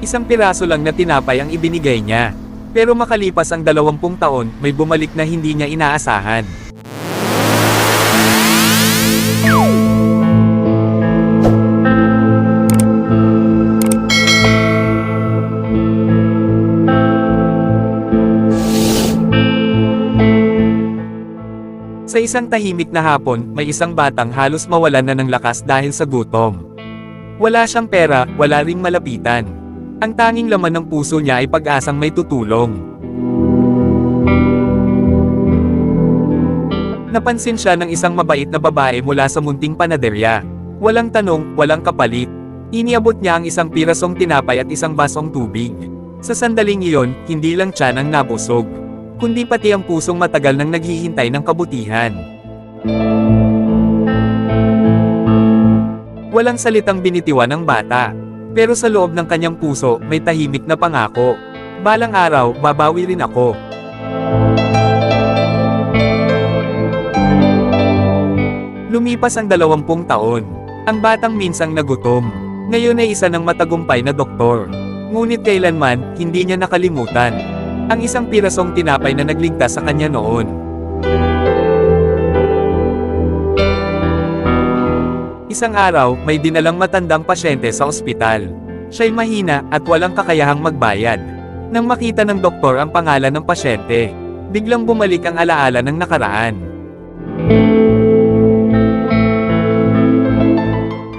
Isang piraso lang na tinapay ang ibinigay niya. Pero makalipas ang 20 taon, may bumalik na hindi niya inaasahan. Sa isang tahimik na hapon, may isang batang halos mawalan na ng lakas dahil sa gutom. Wala siyang pera, wala ring malapitan. Ang tanging laman ng puso niya ay pag-asang may tutulong. Napansin siya ng isang mabait na babae mula sa munting panaderya. Walang tanong, walang kapalit. Iniabot niya ang isang pirasong tinapay at isang basong tubig. Sa sandaling iyon, hindi lang tiyan ang nabusog, kundi pati ang pusong matagal nang naghihintay ng kabutihan. Walang salitang binitiwan ng bata, pero sa loob ng kanyang puso, may tahimik na pangako. Balang araw, babawi rin ako. Lumipas ang 20 taon. Ang batang minsang nagutom, ngayon ay isa ng matagumpay na doktor. Ngunit kailanman, hindi niya nakalimutan ang isang pirasong tinapay na nagligtas sa kanya noon. Isang araw, may dinalang matandang pasyente sa ospital. Siya'y mahina at walang kakayahang magbayad. Nang makita ng doktor ang pangalan ng pasyente, biglang bumalik ang alaala ng nakaraan.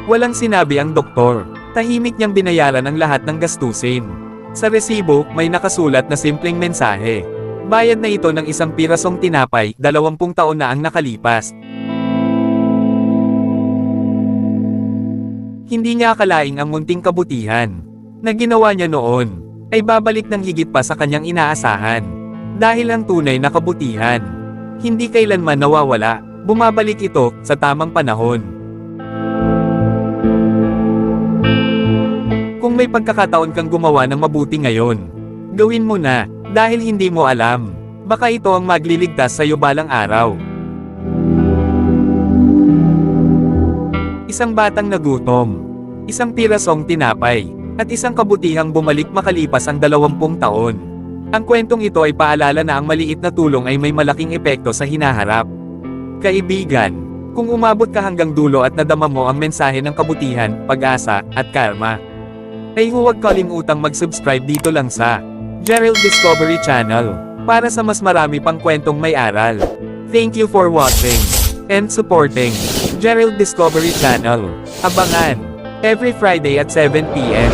Walang sinabi ang doktor. Tahimik niyang binayaran ang lahat ng gastusin. Sa resibo, may nakasulat na simpleng mensahe. Bayad na ito ng isang pirasong tinapay, 20 taon na ang nakalipas. Hindi niya akalaing ang munting kabutihan na ginawa niya noon ay babalik ng higit pa sa kanyang inaasahan. Dahil ang tunay na kabutihan hindi kailanman nawawala, bumabalik ito sa tamang panahon. Kung may pagkakataon kang gumawa ng mabuti ngayon, gawin mo na, dahil hindi mo alam, baka ito ang magliligtas sa iyo balang araw. Isang batang nagutom, isang pirasong tinapay, at isang kabutihang bumalik makalipas ang 20 taon. Ang kwentong ito ay paalala na ang maliit na tulong ay may malaking epekto sa hinaharap. Kaibigan, kung umabot ka hanggang dulo at nadama mo ang mensahe ng kabutihan, pag-asa, at karma, ay huwag kalimutang mag-subscribe dito lang sa Gerald Discovery Channel para sa mas marami pang kwentong may aral. Thank you for watching and supporting Gerald Discovery Channel. Abangan every Friday at 7 p.m.